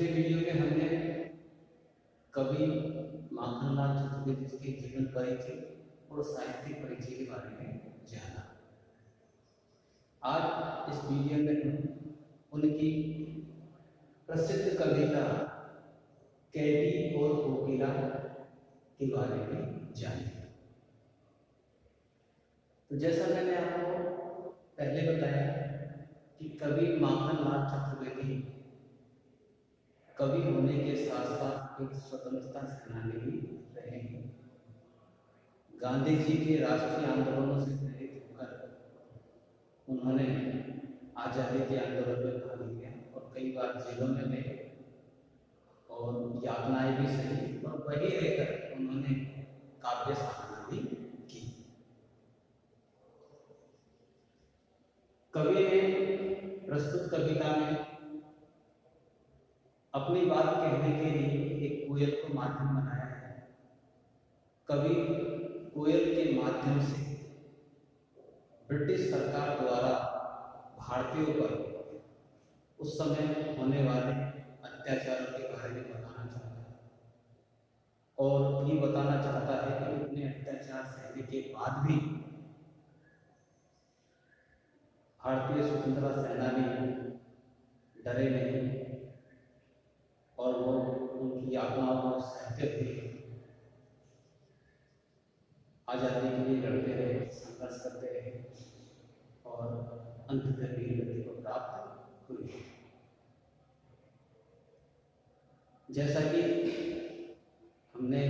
पिछले वीडियो में हमने कवि माखनलाल चतुर्वेदी के जीवन परिचय और साहित्यिक परिचय के बारे में जाना। आज इस वीडियो में हम उनकी प्रसिद्ध कविता कैदी और कोकिला के बारे में जानेंगे। तो जैसा मैंने आपको पहले बताया कि कवि माखनलाल चतुर्वेदी कवि होने के साथ साथ एक स्वतंत्रता सेनानी भी रहे हैं। गांधी जी के राष्ट्रीय आंदोलनों से प्रेरित होकर उन्होंने आज़ादी के आंदोलन में भाग लिया और कई बार जेलों में गए और यातनाएं भी सही, और वही रहकर उन्होंने काव्य साधना भी की। कवि ने प्रस्तुत कविता में अपनी बात कहने के लिए एक कोयल को माध्यम बनाया है। कवि कोयल के माध्यम से ब्रिटिश सरकार द्वारा भारतीयों पर उस समय होने वाले अत्याचारों के बारे में बताना चाहता है और ये बताना चाहता है कि इतने अत्याचार सहने के बाद भी भारतीय स्वतंत्रता सेनानी डरे नहीं और वो उनकी यातनाओं को सहते हुए आज़ादी के लिए लड़ते रहे, संघर्ष करते रहे और अंततः वीर गति को प्राप्त हुई। जैसा कि हमने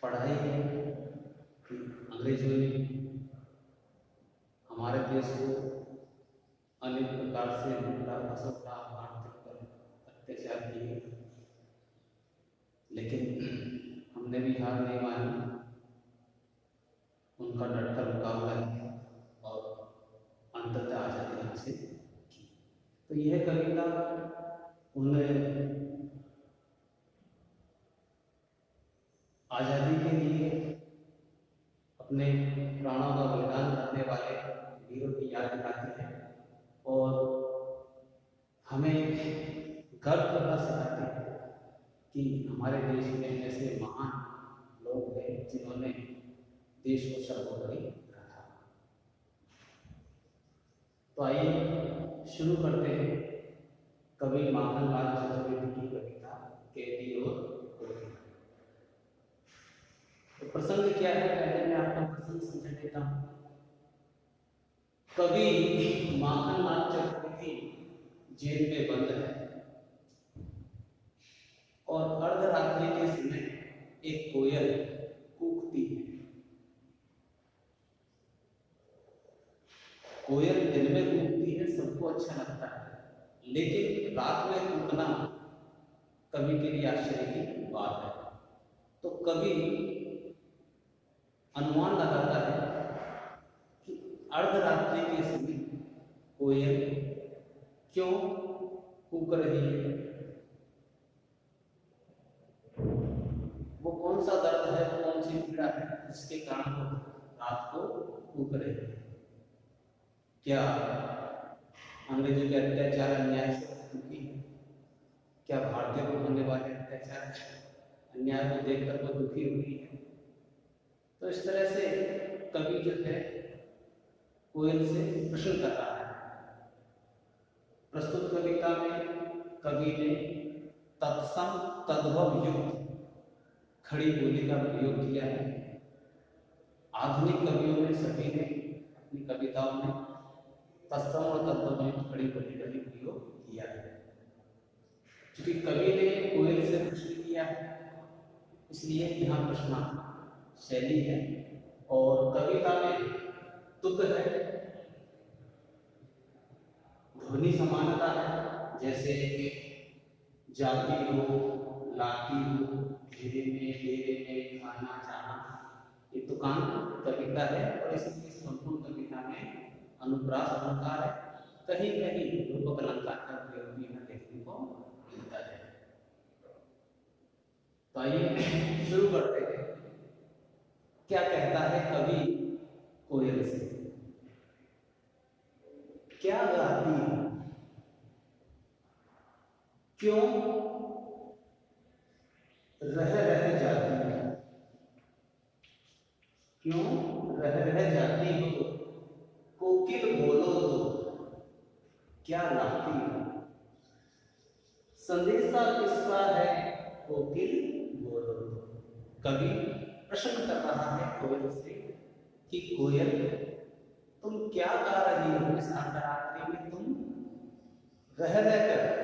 पढ़ाई है कि अंग्रेजों ने हमारे देश को अनेक प्रकार से लूटा, खसोटा, भारतीयों पर अत्याचार किए, लेकिन हमने भी हार नहीं मानी, उनका डटकर मुकाबला किया और अंततः आज़ादी हासिल की। तो यह कविता उन आज़ादी के लिए अपने प्राणों का बलिदान करने वाले वीरों की याद दिलाती है और हमें गर्व करना सिखाती है कि हमारे देश में ऐसे महान लोग हैं जिन्होंने देश को सर्वोपरि रखा। तो आइए शुरू करते हैं कवि माखनलाल चतुर्वेदी की कविता कैदी और कोकिला। तो प्रसंग क्या है, पहले मैं आपको प्रसंग समझा देता हूँ। कवि माखनलाल चतुर्वेदी जेल में बंद है और अर्धरात्रि के समय एक कोयल कूकती है। कोयल दिन में कूकती है, सबको अच्छा लगता है, लेकिन रात में कूकना कवि के लिए आश्चर्य की बात है। तो कवि अनुमान लगाता है कि अर्धरात्रि के समय कोयल क्यों कूक रही है, वो कौन सा दर्द है, कौन सी पीड़ा है जिसके कारण वो रात को कूक रही है। क्या अंग्रेजों के अत्याचार अन्याय से दुखी है? क्या भारतीयों को होने वाले अत्याचार अन्याय को देखकर वो दुखी हुई है? तो इस तरह से कवि जो है कोयल से प्रश्न कर रहा है। प्रस्तुत कविता में कवि ने तत्सम तद्भव युक्त खड़ी बोली का प्रयोग किया है। आधुनिक कवियों में सभी ने अपनी कविताओं में तत्सम और तद्भव युक्त खड़ी बोली का भी प्रयोग किया है। क्योंकि कवि ने कोयल से प्रश्न किया है, इसलिए यहाँ प्रश्नात्मक शैली है और कविता में तुक है, ध्वनि समानता है, जैसे जाती हो, लाती हो, घेरे में खाना चाहना, ये तुकान कविता है और इसलिए संपूर्ण कविता में अनुप्रास अलंकार है, कहीं कहीं रूपक अलंकार का प्रयोग भी यहाँ देखने को मिलता है। तो आइए शुरू करते हैं। क्या कहता है कवि कोयल से? क्या गाती है? क्यों रह जाती है, क्यों रह जाती हो, कोकिल बोलो तो क्या लाती हो। संदेशा किसका है, कोकिल बोलो तो। कवि प्रश्न कर रहा है कोयल से कि कोयल तुम क्या गा रही हो इस अर्धरात्रि में, तुम रह रहकर,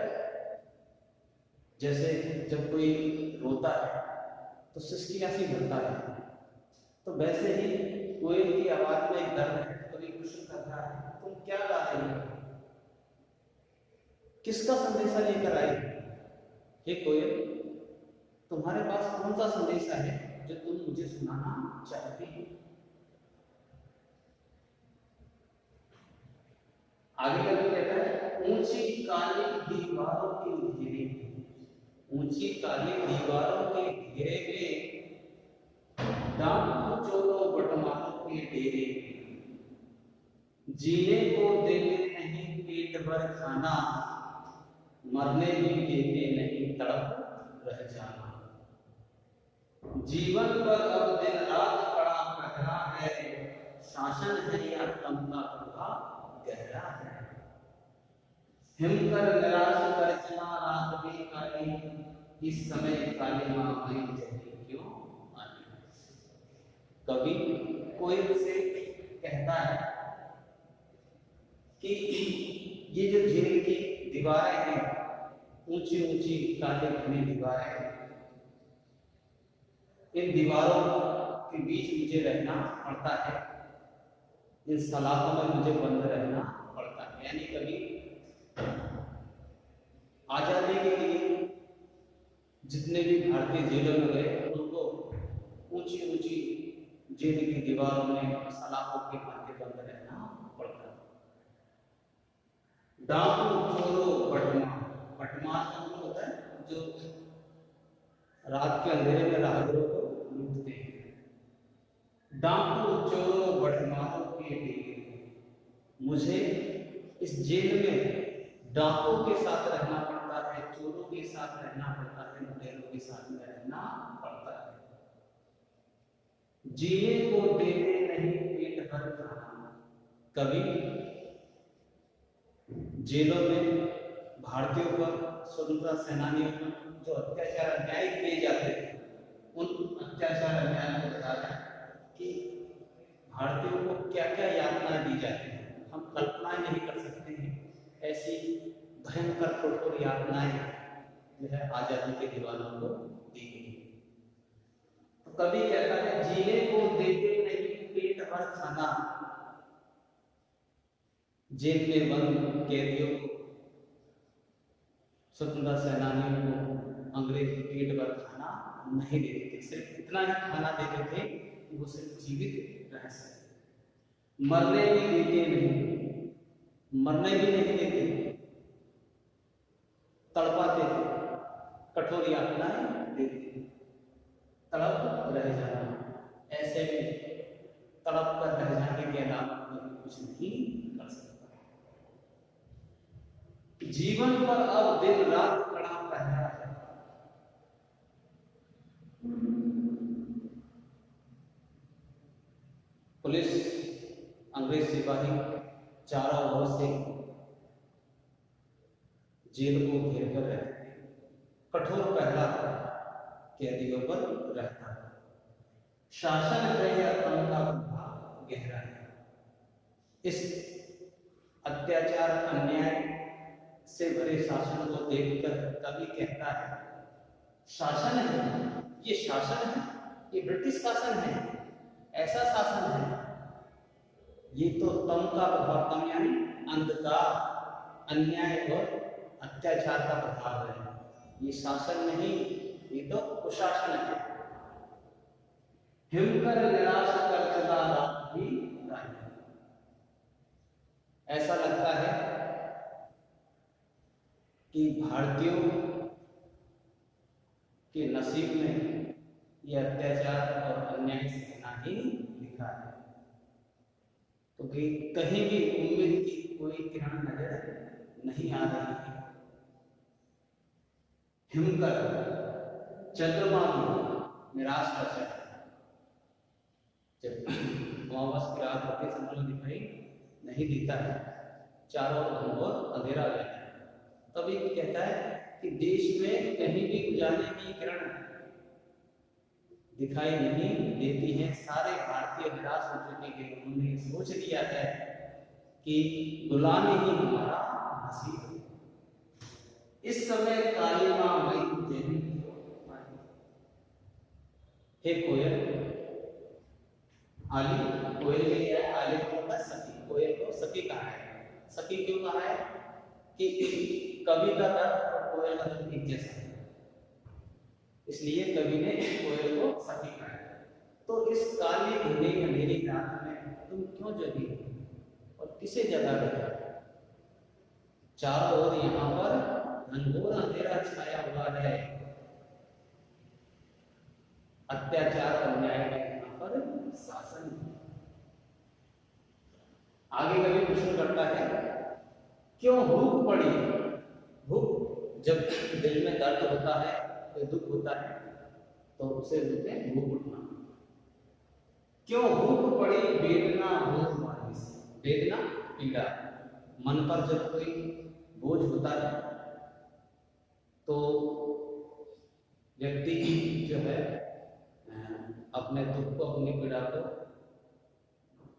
जैसे जब कोई रोता है तो सिसकियां सी भरता है, तो वैसे ही कोयल की आवाज में एक दर्द है। कवि प्रश्न कर रहा है तुम क्या गा रही हो, किसका संदेशा लेकर आई। हे कोयल, तुम्हारे पास कौन सा संदेशा है जो तुम मुझे सुनाना चाहती हो। आगे कवि कहता है ऊंची काली दीवारों के घेरे, ऊंची काली दीवारों के घेरे में, डाकू चोरों बटमारों के डेरे में, जीने को देते नहीं पेट भर खाना, मरने भी देते नहीं तड़प रह जाना। जीवन पर अब दिन रात कड़ा पहरा है, शासन है या तम का प्रभाव गहरा है। हिमकर निराश कर चला रात भी काली, इस समय काली मां आई जगी क्यों आई। कवि कोयल से कहता है कि ये जो जेल की दीवारें हैं, ऊंची ऊंची काले घने दीवारें हैं, इन दीवारों के बीच मुझे रहना पड़ता है, इन सलाखों में मुझे बंद रहना पड़ता है। यानी कभी आजादी के लिए जितने भी भारतीय जेलों में गए उनको ऊंची ऊंची जेल की दीवारों में सलाखों के मध्य बंद रहना पड़ता है। डाकू चोरों बटमार, बटमार मतलब होता है जो रात के अंधेरे में राहगीरों को लूटते हैं। डाकू चोरों बटमारों के डेरे, मुझे इस जेल में डाकुओं के साथ रहना पड़ता है, चोरों के साथ रहना पड़ता है, लुटेरों के साथ में रहना पड़ता है। जीने को देते नहीं पेट भर खाना। कभी जेलों में भारतीयों पर, स्वतंत्रता सेनानियों पर जो अत्याचार अन्याय किए जाते थे, उन अत्याचार अन्याय को बताया कि भारतीयों को क्या क्या यातनाएं दी जाती हैं, हम कल्पना नहीं कर सकते हैं। ऐसी भयंकर कठोर यातनाएं जो है आजादी के दीवानों को दी गई। तो कवि कहता है जीने को देते नहीं पेट भर खाना, जेल में बंद कैदियों को, स्वतंत्रता सेनानियों को अंग्रेज पेट भर खाना नहीं देते थे, सिर्फ इतना ही खाना देते थे कि वो सिर्फ जीवित रह सके। मरने भी देते नहीं, मरने भी नहीं देते, तड़पाते थे, कठोर यातनाएं देते थे, तड़प रह जाना। ऐसे में तड़प कर रह जाने के अलावा कभी कुछ नहीं कर सकता। जीवन पर अब दिन रात कड़ा पहरा है, पुलिस, अंग्रेज सिपाही चारों ओर से जेल को घेर कर रहते थे, कठोर पहरा कैदियों पर रहता है। शासन है या तम का प्रभाव गहरा है। इस अत्याचार अन्याय से भरे शासन को देखकर कवि कहता है शासन है, ये शासन है, ये ब्रिटिश शासन है, ऐसा शासन है, ये तो तम का प्रभाव, तम यानी अंधकार, अन्याय और अत्याचार का प्रभाव है। ये शासन नहीं, ये तो कुशासन है। हिमकर निराश कर चला रात भी काली। ऐसा लगता है कि भारतीयों के नसीब में यह अत्याचार और अन्याय सहना ही लिखा है, तो कहीं भी उम्मीद की कोई किरण नजर नहीं आ रही है। हिमकर चंद्रमा भी निराश कर सकता है। जब अमावस की रात होती है, चंद्रमा दिखाई नहीं देता है, चारों ओर घनघोर अंधेरा हो जाता है, तभी कहता है कि देश में कहीं भी उजाले की किरण दिखाई नहीं देती है। सारे भारतीय निराश हो चुके हैं, उन्होंने सोच लिया है कि गुलामी ही हमारा नसीब है। इस समय काली मां मई जैन हे कोयल, आली कोयल के लिए है, आली को होता है सखी, कोयल को सखी कहा है। सखी क्यों कहा है कि कवि का दर्द और कोयल का दर्द एक जैसा है, इसलिए कवि ने कोयल को सखी कहा है। तो इस काली घने अंधेरी रात में तुम क्यों जगी और किसे जगा रहे? चारों ओर यहाँ पर घनघोर अंधेरा छाया हुआ है, अत्याचार और अन्याय का यहाँ पर शासन। आगे कभी प्रश्न करता है, क्यों भूख पड़ी? भूख, जब दिल में दर्द होता है, कोई दुख होता है, तो उसे बोलते हैं भूख उठना। क्यों भूख पड़ी वेदना बोझ मानी से? वेदना पीड़ा, मन पर जब कोई बोझ होता है तो व्यक्ति जो है अपने दुख को, अपनी पीड़ा को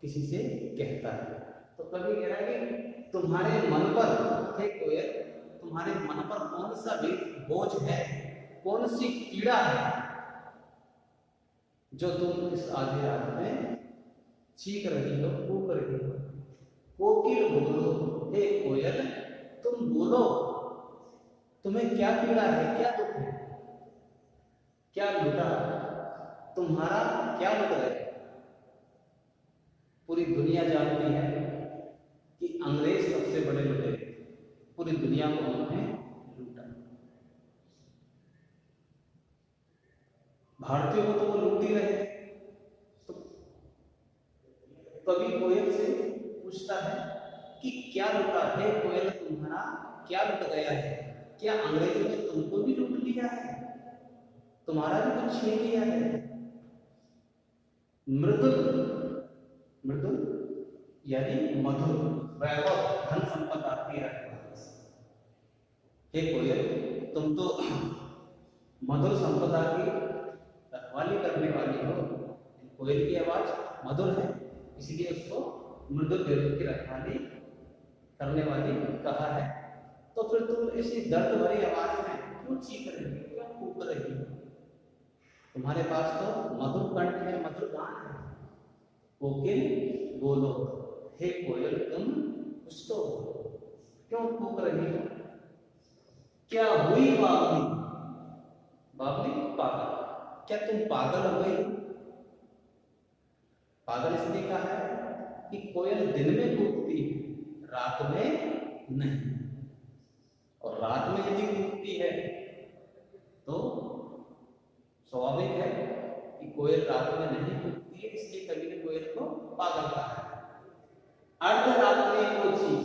किसी से कहता है। तो कभी कह रहा है कि तुम्हारे मन पर, हे कोयल, तुम्हारे मन पर कौन सा भी बोझ है, कौन सी पीड़ा है जो तुम इस आधी रात में चीख रही हो, कूक रही हो? कोकिल बोलो, हे कोयल तुम बोलो, तुम्हें क्या पीड़ा है, क्या दुख है, क्या लुटा, तुम्हारा क्या लुट है? पूरी दुनिया जानती है कि अंग्रेज सबसे बड़े लुटे, पूरी दुनिया को उन्होंने लूटा। भारतीयों को तो वो लूट ही रहे थे। तो कवि कोयल से पूछता है कि क्या लूटा है कोयल, तुम्हारा क्या लुट गया है? क्या अंग्रेजों ने तुमको भी लूट लिया है, तुम्हारा भी कुछ छीन लिया है? मृदुल, मृदुल यानी मधुर, वैभव, धन संपदा की रखवाली। हे कोयल, तुम तो मधुर संपदा की रखवाली करने वाली हो। कोयल की आवाज मधुर है, इसलिए उसको मृदुल की रखवाली करने वाली कहा है। तो फिर तुम इसी दर्द भरी आवाज में क्यों चीख रही हो, क्यों कूक रही हो? तुम्हारे पास तो मधुर कंठ है, मधुर गान है। कोकिल बोलो, हे कोयल तुम कुछ तो बोलो, क्यों कूक रही हो? क्या हुई बावली? बावली पागल, क्या तुम पागल हो गई? पागल इसलिए कहा है कि कोयल दिन में कूकती है, रात में नहीं। और रात में यदि कूकती है तो स्वाभाविक है कि कोयल रात में नहीं कूकती है, इसलिए कवि ने कोयल को पागल कहा है। अर्धरात्रि को चीख,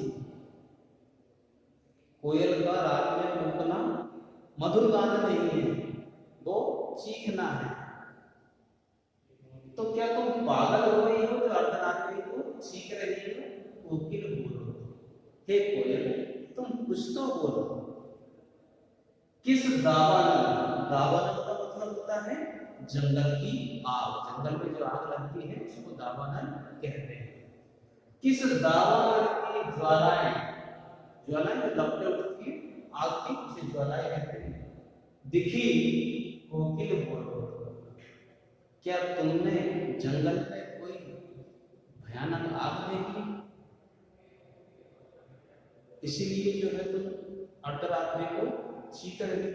कोयल का रात में कूकना मधुर गाना नहीं है, वो चीखना है। तो क्या तुम पागल हो गई हो जो अर्धरात्रि को चीख रही हो? कोकिल बोलो, हे कोयल तुम कुछ तो बोलो। किस दावानल, दावानल का मतलब होता है जंगल की आग, जंगल में जो आग लगती है उसको दावानल कहते हैं। किस दावानल की ज्वालाएं, ज्वालाएं लपटे उठती है आग की, उसे ज्वालाएं कहते हैं। दिखी कोकिल बोलो, क्या तुमने जंगल में कोई भयानक आग देखी? इसीलिए जो है तुम अर्धरात्रि को चीख रही।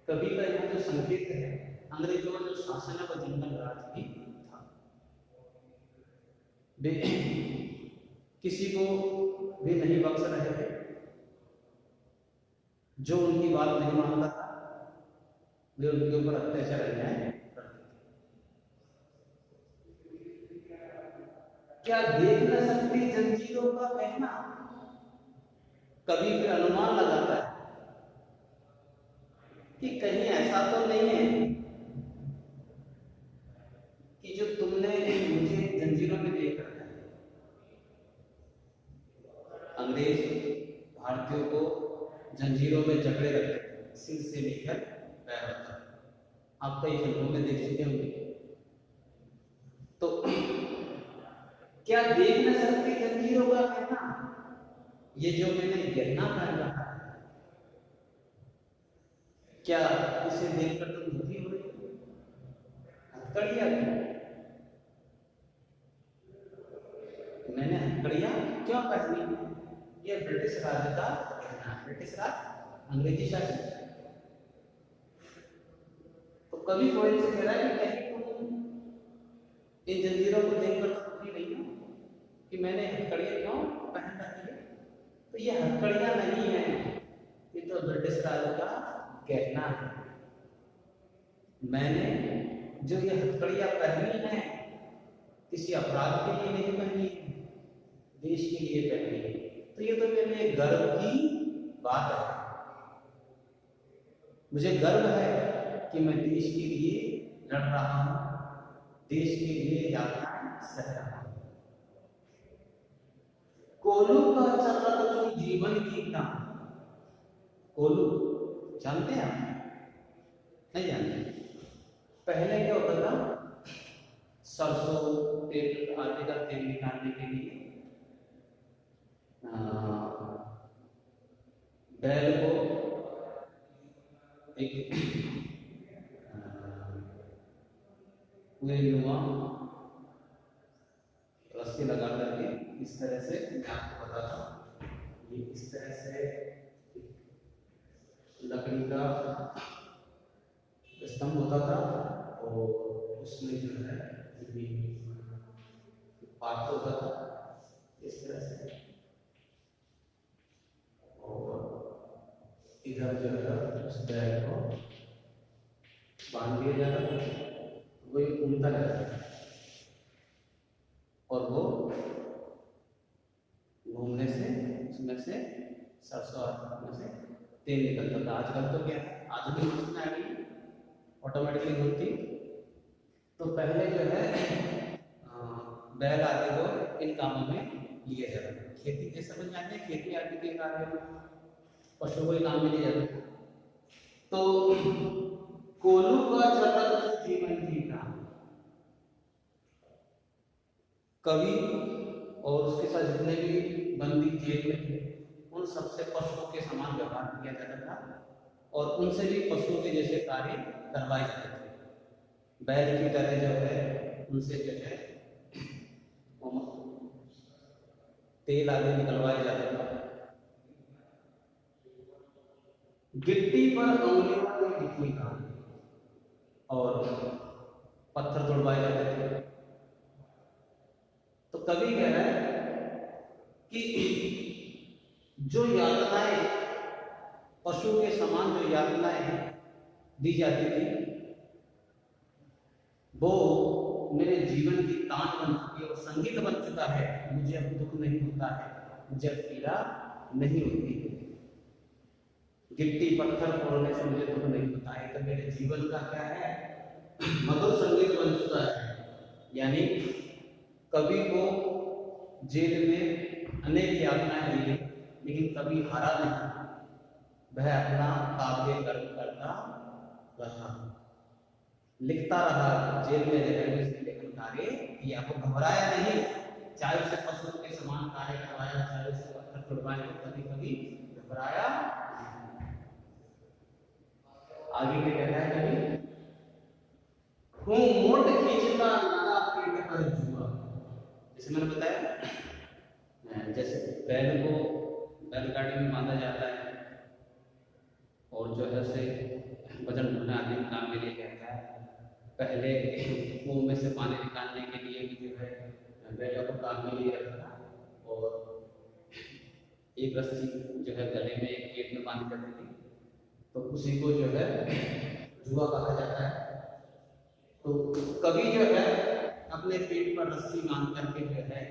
कवि का यहाँ जो संकेत है, अंग्रेजों का जो शासन है वो जंगल राज ही था। वे किसी को भी नहीं बख्श रहे थे, जो उनकी बात नहीं मानता था वे उनके ऊपर अत्याचार अन्याय करते थे। क्या देख न सकती जंजीरों का कहना? कभी फिर अनुमान लगाता है ऐसा तो नहीं है कि जो तुमने मुझे जंजीरों में देख रखा है। अंग्रेज भारतीयों को जंजीरों में जकड़े रखते थे, सिर से लेकर पैर तक। आप कई फिल्मों में देख चुके होंगे। तो क्या देख न सकती जंजीरों का कहना, ये जो मैंने गहना पहन रखा है, क्या इसे देखकर तुम दुखी हो रही हो? हथकड़ियां, मैंने हथकड़ियां क्यों पहनी? ये ब्रिटिश राज का गहना, ब्रिटिश राज, अंग्रेजी शासन। तो कभी कोई से कह रहा है कि कहीं तुम इन जंजीरों को देखकर दुखी नहीं हो कि मैंने हथकड़ियां क्यों पहन रखी है? तो ये हथकड़ियां नहीं है, ये तो ब्रिटिश राज का गहना है। मैंने जो ये हथकड़ियां पहनी है किसी अपराध के लिए नहीं पहनी है, देश के लिए पहनी है। तो ये तो मेरे लिए गर्व की बात है। मुझे गर्व है कि मैं देश के लिए लड़ रहा हूं, देश के लिए यातनाएं सह रहा हूं। कोलू का चल रहा था जीवन गीता। कोलू जानते हैं आप? नहीं जानते? पहले क्या होता था, सरसों तेल आदि का तेल निकालने के लिए बैल को एक कुएं रस्सी लगा करके इस तरह से, मैं आपको बताता हूँ, ये इस तरह से लकड़ी का स्तंभ होता था और उसमें जो है पात्र होता था इस तरह से, और इधर जो है उस बैल को बांध दिया जाता था, वो घूमता रहता था और वो घूमने से उसमें से सरसों में से तेल निकलता था। आजकल तो क्या है, आधुनिक मशीन आ गई, ऑटोमेटिकली घूमती। तो पहले जो है बैल आदि को इन कामों में लिया जाता था। खेती के समझ में आते हैं, खेती आदि के कार्य में पशुओं को काम में लिया जाता था। तो कोलू का जगत जीवन जीता, कवि और उसके साथ जितने भी बंदी जेल में थे उन सबसे पशुओं के समान व्यवहार किया जाता था और उनसे भी पशुओं के जैसे कार्य करवाए जाते थे। बैल की तरह जो है उनसे जो है तेल आदि निकलवाया जाता था। गिट्टी पर अंगुलियों में लिखने का और पत्थर तोड़वाए जाते थे। तो कवि कह रहा है कि जो यातनाएं पशु के समान जो यातनाएं दी जाती थी वो मेरे जीवन की तान बन चुकी है और संगीत बन चुका है। मुझे अब दुख नहीं होता है, मुझे अब पीड़ा नहीं होती है। गिट्टी पत्थर तोड़ने से मुझे दुख नहीं होता है, तो मेरे जीवन का क्या है, मधुर संगीत बन चुका है। यानी कवि को जेल में अनेक यातनाएं दी गई लेकिन कभी हारा नहीं, वह अपना काव्य कर्म करता रहा, लिखता रहा, जेल में रहकर उसने लेखन कार्य किया, वो घबराया नहीं। चाहे उसे पशु के समान कार्य करवाया, चाहे उसे पत्थर तोड़वाया, कभी कभी घबराया। आगे क्या कहना है कभी, मोट खींचता लगा पेट पर जुआ। जैसे मैंने बताया, जैसे बैल को बैलगाड़ी में बांधा जाता है और जो है उसे वजन ढोना आदि काम में लिया जाता है। पहले कुएं में से पानी निकालने के लिए भी जो है बैलों को काम में लिया जाता था और एक रस्सी जो है गले में एक पेट में बांधी जाती थी, तो उसी को जो है जुआ कहा जाता है। तो कवि जो है अपने पेट पर रस्सी बांध करके जो है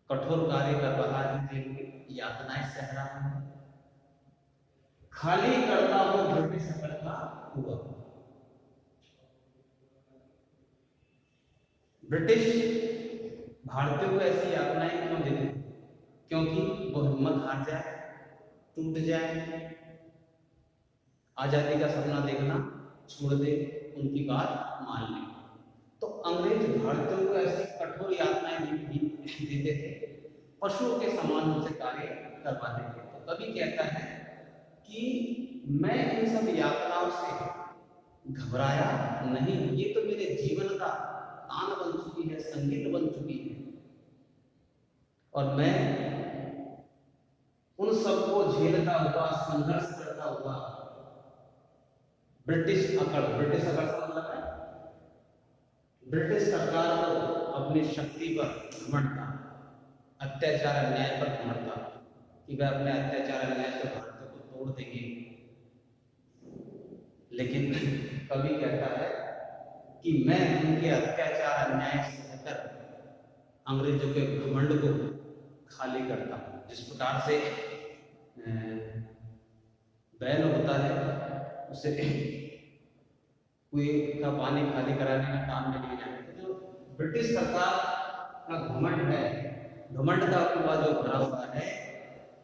कठोर कार्य कर रहा है, यातनाएं सह रहा है। खाली करता हूं ब्रिटिश अकड़ का हुआ। ब्रिटिश भारतीयों को ऐसी यातनाएं क्यों देते थे? क्योंकि वो हिम्मत हार जाए, टूट जाए, आजादी का सपना देखना छोड़ दे, उनकी बात मान ले। तो अंग्रेज भारतीयों को ऐसी कठोर यातनाएं देते थे, पशुओं के समान उनसे कार्य करवाते थे। तो कवि कहता है कि मैं इन सब यातनाओं से घबराया नहीं, ये तो मेरे जीवन का तान बन चुकी है, संगीत बन चुकी है, और मैं उन सबको झेलता हुआ, संघर्ष करता हुआ ब्रिटिश अकड़ का मतलब है ब्रिटिश सरकार को अपनी शक्ति पर घमंड था, अत्याचार अन्याय पर घमंड था कि वह अपने अत्याचार अन्याय से भारत को तोड़ देंगे। लेकिन कवि कहता है कि मैं उनके अत्याचार अन्याय सहकर अंग्रेजों के घमंड को खाली करता हूँ। जिस प्रकार से बैल होता है, उसे कुएं का पानी खाली कराने का काम में लिए जाते थे। जो ब्रिटिश सरकार का घमंड है, घमंड का कुआं जो भरा हुआ है,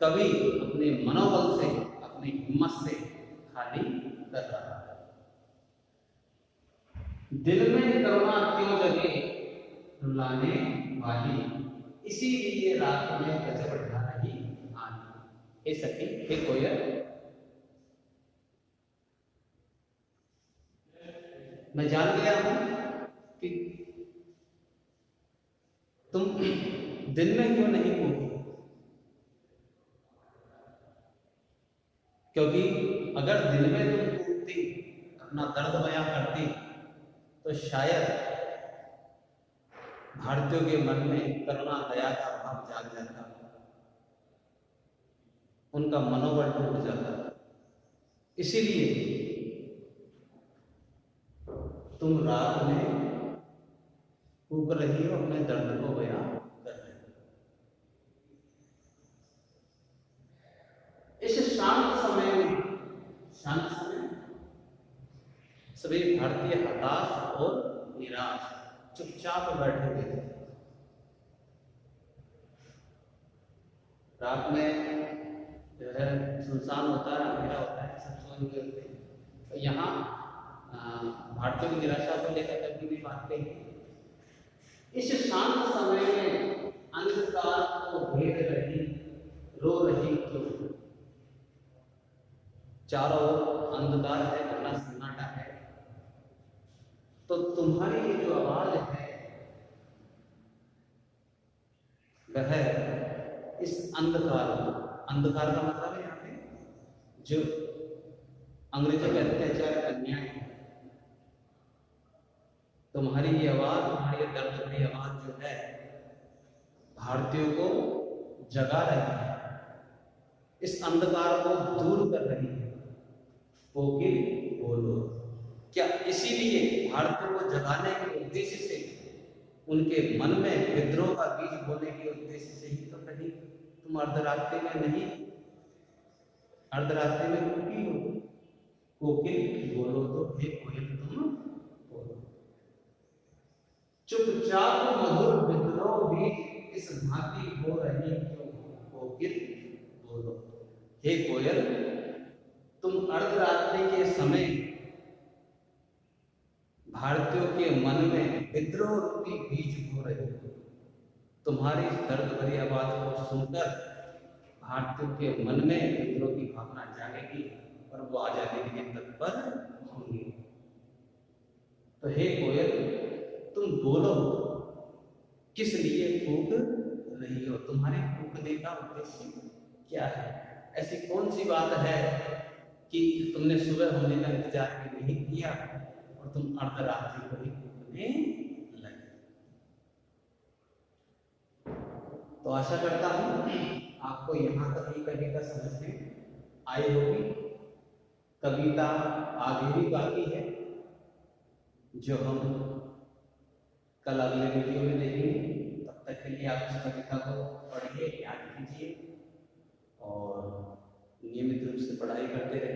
कवि अपने मनोबल से, अपनी हिम्मत से खाली कर रहा है। दिल में करुणा क्यों जगे रुलाने वाली, इसीलिए रात में गजब ढा रही आनी। हे सखी हे कोयल, मैं जान गया हूं कि तुम दिन में क्यों नहीं कूदी, क्योंकि अगर दिन में तुम कूदती, अपना दर्द बयां करती, तो शायद भारतीयों के मन में करुणा दया का भाव जाग जाता, उनका मनोबल टूट जाता। इसीलिए तुम रात में कूक रही हो, अपने दर्द को बयां कर रही हो। इस शांत समय में, शांत समय सभी भारतीय हताश और निराश चुपचाप बैठे हुए थे। रात में जो है सुनसान होता है, अंधेरा होता है, सब सोए हुए होते हैं। तो यहाँ भारतीयों की निराशा को लेकर कभी भी बात कही। इस शांत समय में अंधकार को घेर रही, रो रही क्यों? चारों ओर अंधकार है, घना सन्नाटा है, तो तुम्हारी ये जो आवाज है वह इस अंधकार का मतलब है यहाँ पे जो अंग्रेजों के अत्याचार अन्याय है, तुम्हारी ये आवाज, तुम्हारी दर्द भरी आवाज जो है भारतीयों को जगा रही है, इस अंधकार को दूर कर रही है। कोकिल बोलो। क्या इसीलिए भारतीयों को जगाने के उद्देश्य से, उनके मन में विद्रोह का बीज बोने के उद्देश्य से ही तो कहीं तुम अर्धरात्रि में नहीं, अर्धरात्रि में रुकी हो? कोकिल बोलो तो हे कोयल तुम बोलो। चुपचाप मधुर विद्रोह भी इस भांति हो रही क्यों? कोकिल बोलो। हे कोयल, तुम अर्धरात्रि के समय भारतीयों के मन में विद्रोह रूपी बीज बो रहे हो। तुम्हारी दर्द भरी आवाज को सुनकर भारतीयों के मन में विद्रोह की भावना जागेगी और वो आजादी के लिए तत्पर होंगे। तो हे कोयल, तुम बोलो, किस लिए कूक रही हो? तुम्हारे कूकने का उद्देश्य क्या है? ऐसी कौन सी बात है कि तुमने सुबह होने का इंतजार भी नहीं किया और तुम अर्धरात्रि को ही कूकने लगे? तो आशा करता हूं आपको यहाँ तक ही कविता समझ में आई होगी। कविता आगे भी बाकी है, जो हम कल अगले वीडियो में देखेंगे। तब तक के लिए आप इस कविता को पढ़िए, याद कीजिए और नियमित रूप से पढ़ाई करते रहिए।